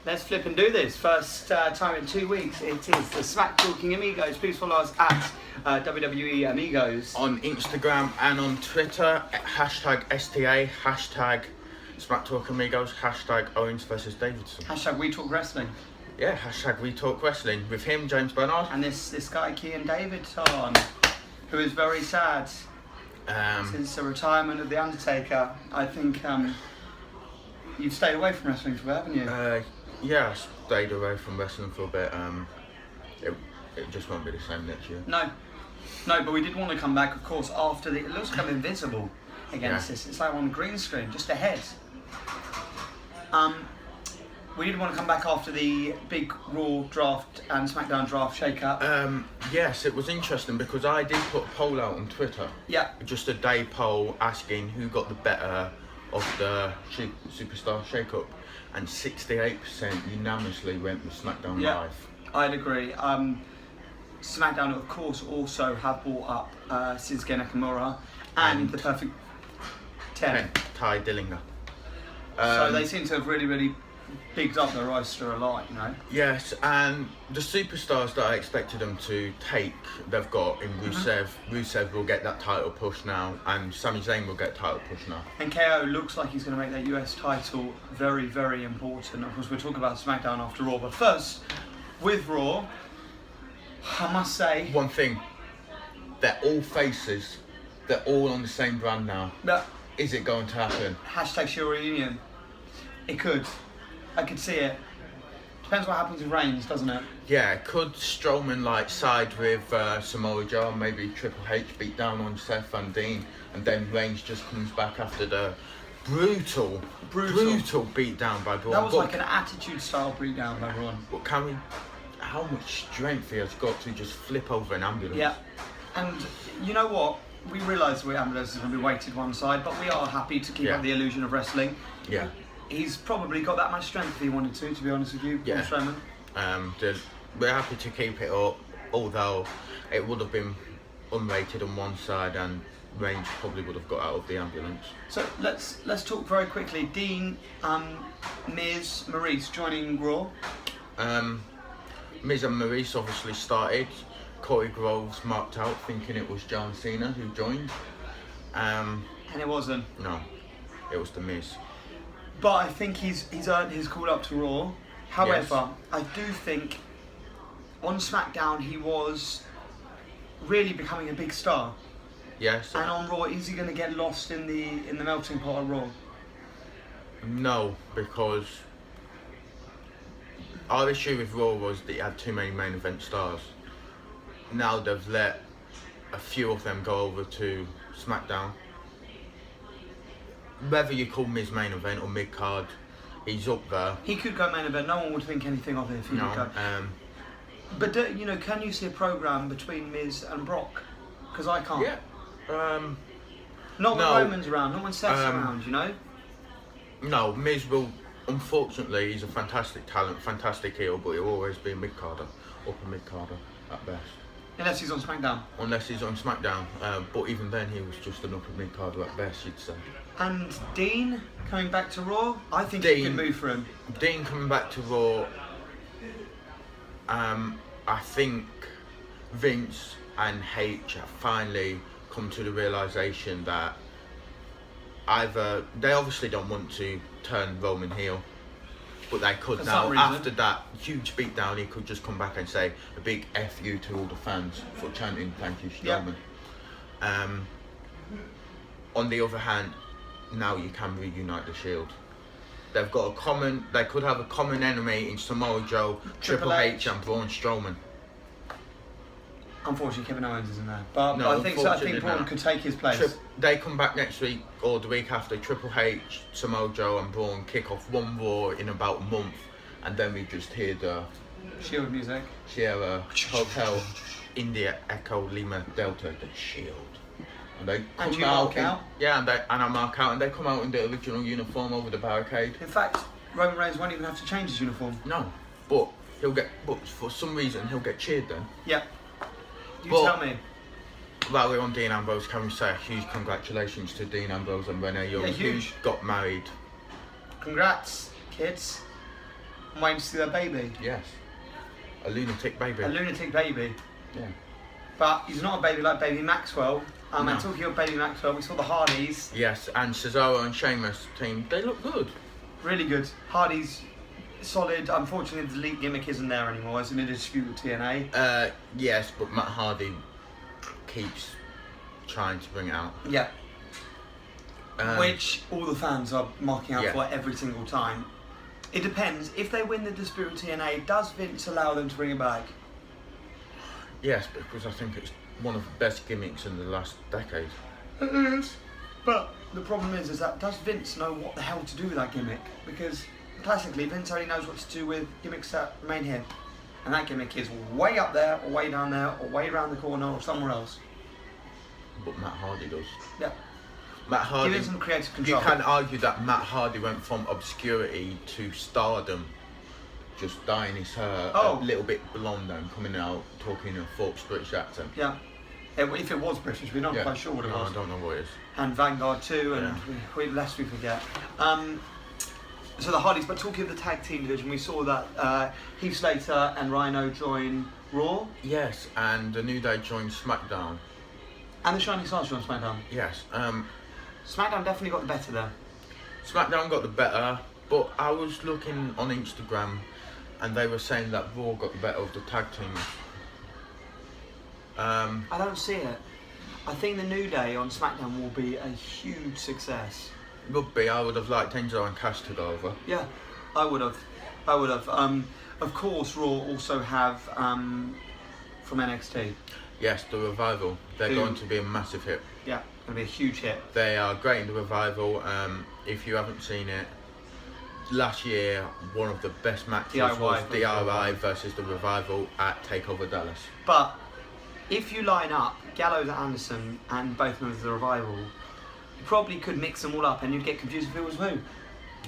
Let's flip and do this. First time in 2 weeks. It is the Smacktalking Amigos. Please follow us at WWE Amigos. On Instagram and on Twitter, hashtag STA, hashtag Smacktalking Amigos, hashtag Owens versus Davidson. Hashtag We Talk Wrestling. Yeah, hashtag We Talk Wrestling. With him, James Bernard. And this guy, Kean Davidson, who is very sad since the retirement of The Undertaker. I think you've stayed away from wrestling for a bit, haven't you? Yeah, I stayed away from wrestling for a bit. It just won't be the same next year. No, but we did want to come back, of course, after it looks kind of invisible against this. It's like on green screen, just ahead. We did want to come back after the big Raw draft and SmackDown draft shake-up. Yes, it was interesting because I did put a poll out on Twitter. Yeah. Just a day poll asking who got the better of the Superstar shake-up. And 68% unanimously went with SmackDown Live. I'd agree. SmackDown, of course, also have brought up Shinsuke Nakamura and the Perfect 10. Ty Dillinger. So they seem to have really bigged up their roster a lot, you know. Yes, and the superstars that I expected them to take, they've got in Rusev. Rusev will get that title push now, and Sami Zayn will get a title push now. And KO looks like he's going to make that US title very important. Of course, we'll talk about SmackDown after Raw, but first, with Raw, I must say... One thing, they're all faces, they're all on the same brand now. But is it going to happen? Hashtag Shield Reunion. It could. I could see it. Depends what happens with Reigns, doesn't it? Yeah, could Strowman side with Samoa Joe, maybe Triple H beat down on Seth and Dean, and then Reigns just comes back after the brutal beat down by Braun. That was like an attitude style beat down by Braun. But how much strength he has got to just flip over an ambulance. Yeah, and you know what? We realise the ambulance is going to be weighted one side, but we are happy to keep up the illusion of wrestling. Yeah. He's probably got that much strength if he wanted to be honest with you, Braun Strowman. We're happy to keep it up, although it would have been unrated on one side and Reigns probably would have got out of the ambulance. So let's talk very quickly. Dean, Miz, Maurice joining Raw. Miz and Maurice obviously started. Corey Groves marked out thinking it was John Cena who joined. And it wasn't. No, it was The Miz. But I think he's earned his call up to Raw. However, I do think on SmackDown he was really becoming a big star. Yes. And on Raw, is he going to get lost in the melting pot of Raw? No, because our issue with Raw was that he had too many main event stars. Now they've let a few of them go over to SmackDown. Whether you call Miz main event or mid card, he's up there. He could go main event. No one would think anything of it if he did go. But can you see a program between Miz and Brock? Because I can't. Yeah. Not when Roman's around. Not when Seth's around. You know. No, Miz will. Unfortunately, he's a fantastic talent, fantastic heel, but he'll always be a mid carder, upper mid carder at best. Unless he's on SmackDown. Unless he's on SmackDown, but even then he was just an upper mid carder at best, you'd say. And Dean coming back to Raw, I think he can move for him. Dean coming back to Raw, I think Vince and H have finally come to the realisation that either they obviously don't want to turn Roman heel, but they could now. After that huge beatdown, he could just come back and say a big F you to all the fans for chanting "Thank you, Strowman." Yep. On the other hand, now you can reunite the Shield. They've got they could have a common enemy in Samoa Joe, Triple H and Braun Strowman. Unfortunately, Kevin Owens isn't there. But no, I think Braun could take his place. They come back next week or the week after. Triple H, Samoa Joe and Braun kick off one Raw in about a month. And then we just hear the Shield music. Sierra Hotel India Echo Lima Delta, the Shield. And they come out. Yeah, and I mark out and they come out in the original uniform over the barricade. In fact, Roman Reigns won't even have to change his uniform. No, but for some reason he'll get cheered then. Yeah. Tell me. While we're on Dean Ambrose, can we say a huge congratulations to Dean Ambrose and Renee Young, who got married. Congrats, kids. I'm waiting to see their baby. Yes. A lunatic baby. A lunatic baby. Yeah. But he's not a baby like Baby Maxwell. No. And talking of Baby Maxwell, we saw the Hardys. Yes, and Cesaro and Sheamus team, they look good. Really good. Hardys, solid. Unfortunately, the elite gimmick isn't there anymore. It's in a dispute with TNA. Yes, but Matt Hardy keeps trying to bring it out. Yeah. Which all the fans are marking out Yeah. for every single time. It depends. If they win the dispute with TNA, does Vince allow them to bring it back? Yes, because I think it's one of the best gimmicks in the last decade. It is. But the problem is that does Vince know what the hell to do with that gimmick? Because classically, Vince only knows what to do with gimmicks that remain here. And that gimmick is way up there, or way down there, or way around the corner, or somewhere else. But Matt Hardy does. Yeah. Matt Hardy. Give him some creative control. You can argue that Matt Hardy went from obscurity to stardom, just dyeing his hair a little bit blonde and coming out talking in a forced British accent. Yeah. If it was British, we're not quite sure what it was. I don't know what it is. And Vanguard too, and lest we forget. So the Hardys, but talking of the tag team division, we saw that Heath Slater and Rhino join Raw. Yes, and the New Day joined SmackDown. And the Shining Stars joined SmackDown. Yes. SmackDown definitely got the better there. SmackDown got the better, but I was looking on Instagram and they were saying that Raw got the better of the tag teams. I don't see it. I think the New Day on SmackDown will be a huge success. Would be. I would have liked Enzo and Cass to go over. Yeah, I would have. Of course, Raw also have from NXT. Yes, the Revival. They're going to be a massive hit. Yeah, going to be a huge hit. They are great in the Revival. If you haven't seen it, last year one of the best matches was DIY versus the Revival at TakeOver Dallas. But if you line up Gallows, Anderson, and both members of the Revival, you probably could mix them all up, and you'd get confused if it was who.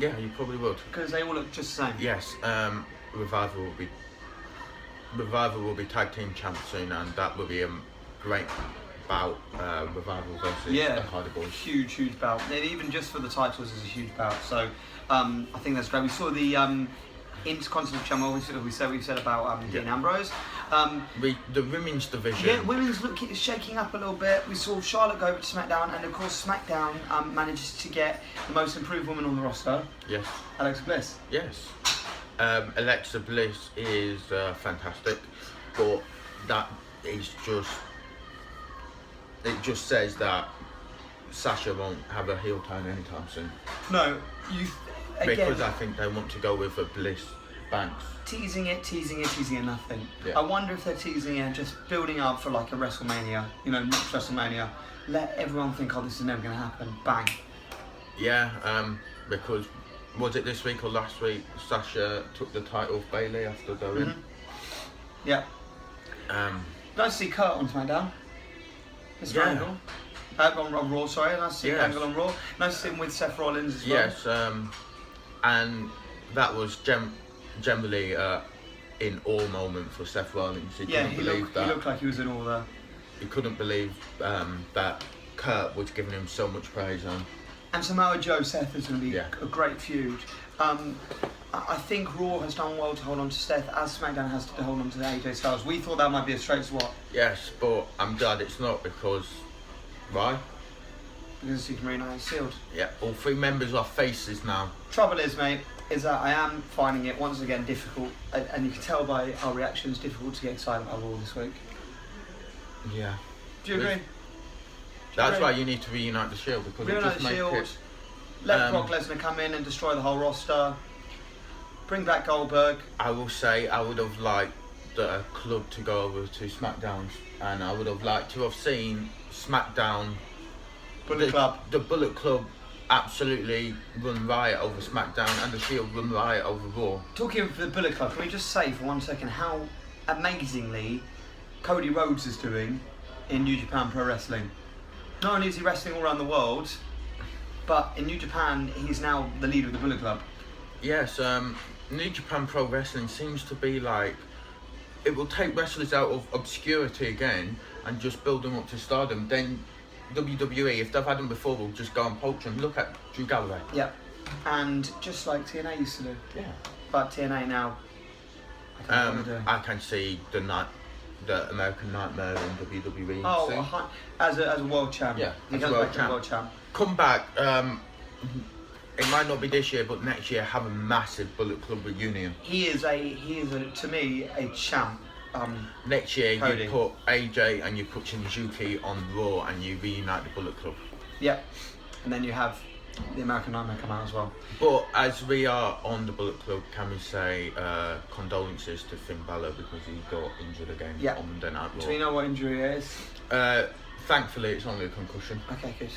Yeah, you probably would. Because they all look just the same. Yes, Revival will be tag team champs soon, and that will be a great bout. Revival versus the Hardy Boys. Huge bout. And even just for the titles is a huge bout. So I think that's great. We saw the Intercontinental Champion. We said about Dean Ambrose. The women's division. Yeah, women's is shaking up a little bit. We saw Charlotte go over to SmackDown, and of course SmackDown manages to get the most improved woman on the roster. Yes. Alexa Bliss. Yes. Alexa Bliss is fantastic, but that is just. It just says that Sasha won't have a heel turn anytime soon. No, because I think they want to go with a Bliss Banks. Teasing it, nothing. Yeah. I wonder if they're teasing it, just building up for like a WrestleMania, next WrestleMania. Let everyone think, oh, this is never going to happen. Bang. Yeah, because was it this week or last week? Sasha took the title of Bayley after going. Mm-hmm. Yeah. Nice to see Kurt on SmackDown. Angle. On Raw, sorry. Nice to see Angle on Raw. Nice to see him with Seth Rollins as well. Yes, and that was generally in awe moment for Seth Rollins. He looked like he was in awe there. He couldn't believe that Kurt was giving him so much praise. And Samoa Joe Seth is going to be a great feud. I think Raw has done well to hold on to Seth, as SmackDown has to hold on to the AJ Styles. We thought that might be a straight swap. Yes, but I'm glad it's not because... Why? Because you can reunite sealed. Yeah, all three members are faces now. Trouble is, mate, is that I am finding it once again difficult, and you can tell by our reactions, difficult to get excited about Raw this week. Yeah. Do you agree? That's why you need to reunite the Shield, because it just makes it... Let Brock Lesnar come in and destroy the whole roster. Bring back Goldberg. I will say I would have liked the club to go over to SmackDown, and I would have liked to have seen SmackDown, the Bullet Club, absolutely run riot over SmackDown, and the Shield run riot over Raw. Talking of the Bullet Club, can we just say for 1 second how amazingly Cody Rhodes is doing in New Japan Pro Wrestling? Not only is he wrestling all around the world, but in New Japan he's now the leader of the Bullet Club. Yes, New Japan Pro Wrestling seems to be like, it will take wrestlers out of obscurity again and just build them up to stardom. Then WWE, if they've had them before, will just go and poach them. Look at Drew Galloway. Yep. And just like TNA used to do. Yeah. But TNA now, I don't know what they're doing. I can see the American Nightmare in WWE. Oh, as a world champ. Yeah, he as comes a world back as champ. world champ. Come back. It might not be this year, but next year have a massive Bullet Club reunion. He is to me a champ. Next year Cody. you put AJ and you put Shinsuke on Raw and you reunite the Bullet Club. Yep. And then you have the American Nightmare come out as well. But as we are on the Bullet Club, can we say condolences to Finn Balor because he got injured again on Monday Night Raw. Do we know what injury it is? Thankfully it's only a concussion. Okay, good.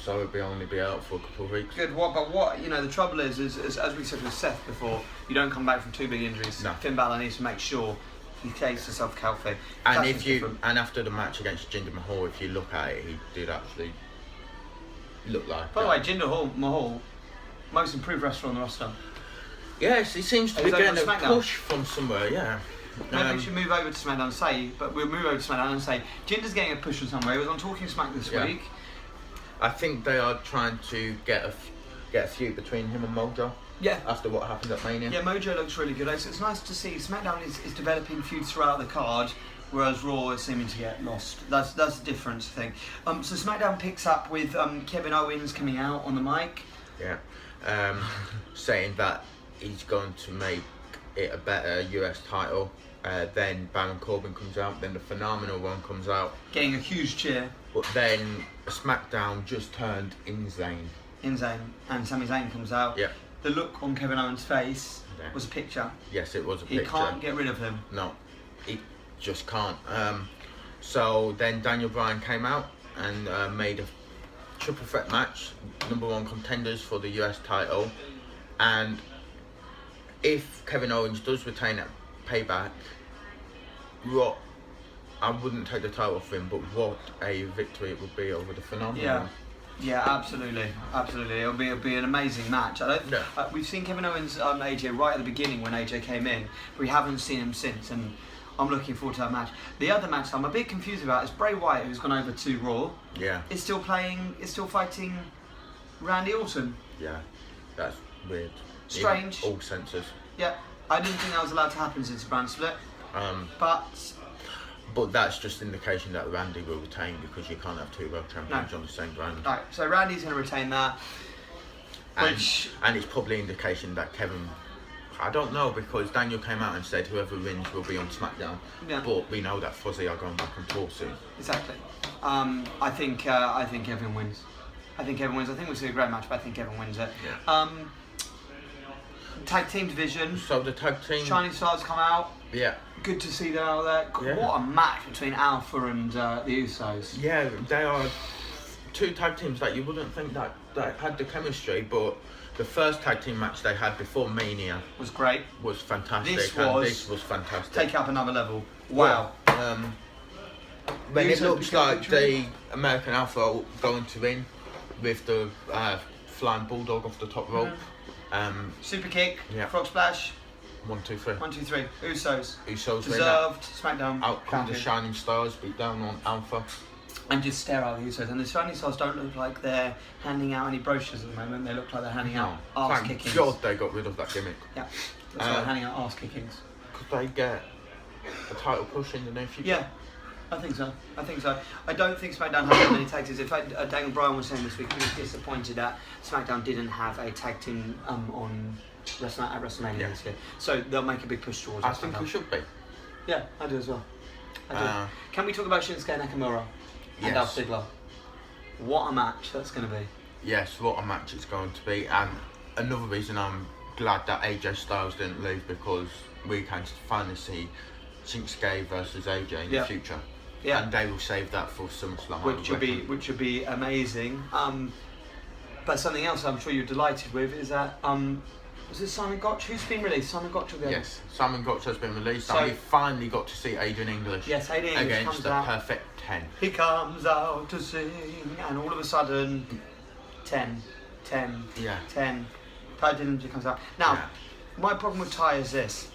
So he'll only be out for a couple of weeks. Good. What the trouble is as we said with Seth before, you don't come back from 2 big injuries. No. Finn Balor needs to make sure he takes himself healthy. And after the match against Jinder Mahal, if you look at it, he did actually look like. By the way, Jinder Mahal, most improved wrestler on the roster. Yes, he seems to be getting a push from somewhere. Yeah. Maybe we should move over to SmackDown we'll move over to SmackDown and say Jinder's getting a push from somewhere. He was on Talking Smack this week. I think they are trying to get a feud between him and Mojo. Yeah. After what happened at Mania. Yeah, Mojo looks really good. So it's nice to see SmackDown is developing feuds throughout the card, whereas Raw is seeming to get lost. That's the difference thing. So SmackDown picks up with Kevin Owens coming out on the mic. Yeah. Saying that he's going to make it a better US title. Then Baron Corbin comes out. Then the Phenomenal One comes out. Getting a huge cheer. But then SmackDown just turned insane. Insane. And Sami Zayn comes out. Yeah. The look on Kevin Owens' face was a picture. Yes, it was a picture. He can't get rid of him. No, he just can't. So then Daniel Bryan came out and made a triple threat match, number 1 contenders for the US title. And if Kevin Owens does retain that Payback, I wouldn't take the title off him, but what a victory it would be over the Phenomenal. Yeah, absolutely. It'll be an amazing match. We've seen Kevin Owens AJ right at the beginning when AJ came in, but we haven't seen him since, and I'm looking forward to that match. The other match I'm a bit confused about is Bray Wyatt, who's gone over to Raw. Yeah. Is still fighting Randy Orton. Yeah, that's weird. Strange. In all senses. Yeah, I didn't think that was allowed to happen since the brand split. But that's just indication that Randy will retain because you can't have 2 world champions on the same brand. Right, so Randy's going to retain that. And it's probably indication that Kevin, I don't know, because Daniel came out and said whoever wins will be on SmackDown. Yeah. But we know that Fuzzy are going back on tour soon. Exactly. I think Kevin wins. I think we'll see a great match, but I think Kevin wins it. Yeah. Tag team division. So the tag team. Chinese Stars come out. Yeah. Good to see them out there. Yeah. What a match between Alpha and the Usos. Yeah, they are 2 tag teams that you wouldn't think that had the chemistry, but the first tag team match they had before Mania was great. Was fantastic. This was fantastic. Take it up another level. Wow. When it looks like the American Alpha going to win with the flying bulldog off the top rope. Super kick. Yeah. Frog splash. 1, 2, 3. 1, 2, 3. Usos deserved. SmackDown. Out come the Shining Stars, beat down on Alpha. And just stare at the Usos. And the Shining Stars don't look like they're handing out any brochures at the moment. They look like they're handing out arse kickings. Thank God they got rid of that gimmick. Yeah. That's why they're handing out arse kickings. Could they get a title push in the near future? Yeah. I think so. I don't think SmackDown has many tag teams. In fact, Daniel Bryan was saying this week he was disappointed that SmackDown didn't have a tag team on at WrestleMania this year. So they'll make a big push towards. I think we should be. Yeah, I do as well. Can we talk about Shinsuke Nakamura and Dolph Ziggler? What a match that's going to be. Yes, what a match it's going to be. And another reason I'm glad that AJ Styles didn't leave, because we can finally see Shinsuke versus AJ in the future. Yeah. And they will save that for SummerSlam. Which would be amazing. But something else I'm sure you're delighted with is that was it Simon Gotch? Who's been released? Simon Gotch will be Yes, Simon Gotch has been released, and we finally got to see Adrian English. Yes, Adrian English against comes the out. Perfect 10. He comes out to sing, and all of a sudden, 10. Yeah. 10. Ty Dillinger comes out. Now, my problem with Ty is this.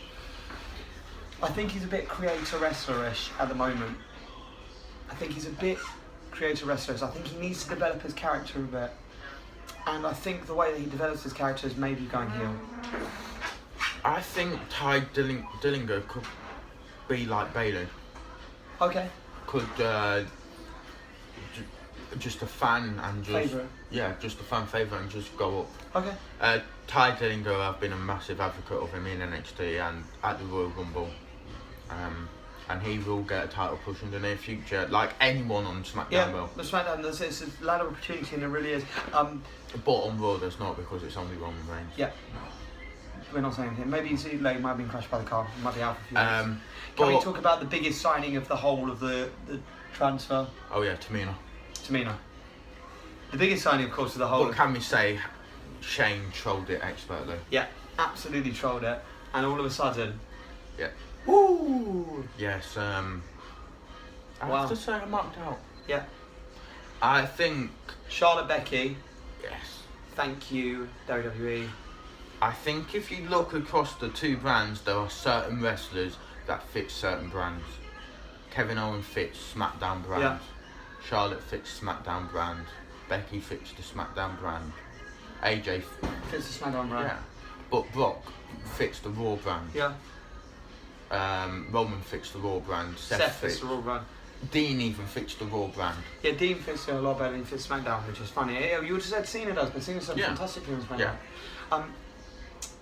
I think he's a bit creator-wrestler-ish at the moment. I think he needs to develop his character a bit. And I think the way that he develops his character is maybe going heel. I think Ty Dillinger could be like Bailey. Okay. Could just a fan and just Favourite. Yeah, just a fan favourite and just go up. Okay. Ty Dillinger, I've been a massive advocate of him in NXT and at the Royal Rumble. And he will get a title push in the near future, like anyone on SmackDown will. The SmackDown, it's a lot of opportunity, and it really is. But on Raw, there's not, because it's only Roman Reigns. Yeah. We're not saying anything. Maybe he might have been crashed by the car. Might be out for a few weeks. Can we talk about the biggest signing of the whole of the transfer? Oh yeah, Tamina. The biggest signing, of course, of the whole. But can we say Shane trolled it expertly? Yeah, absolutely trolled it, and all of a sudden. Yeah. Woo! Yes. I Wow. have to say I marked out. Yeah. I think. Charlotte Becky. Yes. Thank you, WWE. I think if you look across the two brands, there are certain wrestlers that fit certain brands. Kevin Owens fits SmackDown brand. Yeah. Charlotte fits SmackDown brand. Becky fits the SmackDown brand. AJ fits the SmackDown brand. Yeah. But Brock fits the Raw brand. Yeah. Roman fits the Raw brand. Seth fits the Raw brand. Dean even fits the Raw brand. Yeah, Dean fits a lot better than he fits SmackDown, which is funny. Yeah, you just said Cena does, but Cena's done fantastically on SmackDown. Yeah.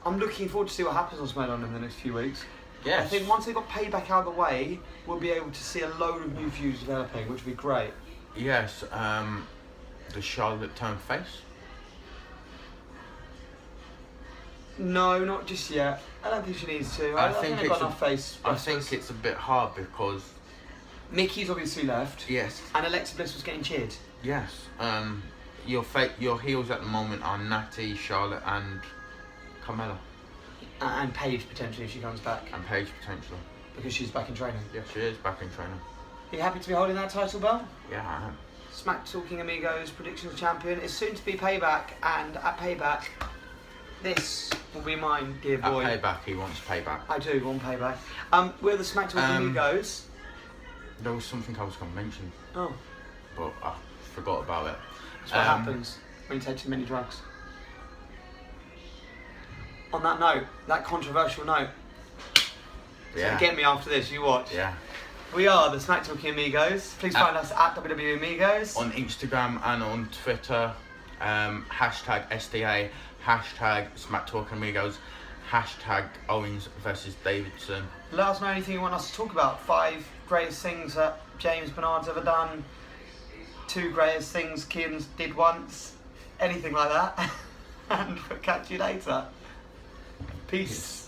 I'm looking forward to see what happens on SmackDown in the next few weeks. Yes. I think once they've got Payback out of the way, we'll be able to see a load of new feuds developing, which will be great. Yes. Does Charlotte turn face? No, not just yet. I don't think she needs to. I think they've got enough face. I think it's a bit hard because Mickey's obviously left. Yes. And Alexa Bliss was getting cheered. Yes. Your heels at the moment are Natty, Charlotte, and Carmella. And Paige potentially if she comes back. And Paige potentially. Because she's back in training. Yes, she is back in training. Are you happy to be holding that title belt? Yeah, I am. Smacktalking Amigos predictions champion is soon to be Payback, and at Payback, this will be mine, dear boy. At Payback, he wants payback. I do want Payback. We're the Smacktalking Amigos. There was something I was going to mention. Oh. But I forgot about it. That's what happens when you take too many drugs. On that note, that controversial note. Yeah. So get me after this, you watch. Yeah. We are the Smacktalking Amigos. Please find us at WWE Amigos. On Instagram and on Twitter. Hashtag SDA. Hashtag Smacktalking Amigos. Hashtag Owens versus Davidson. Let us know anything you want us to talk about. 5 greatest things that James Bernard's ever done. 2 greatest things Kians did once. Anything like that. And we'll catch you later. Peace.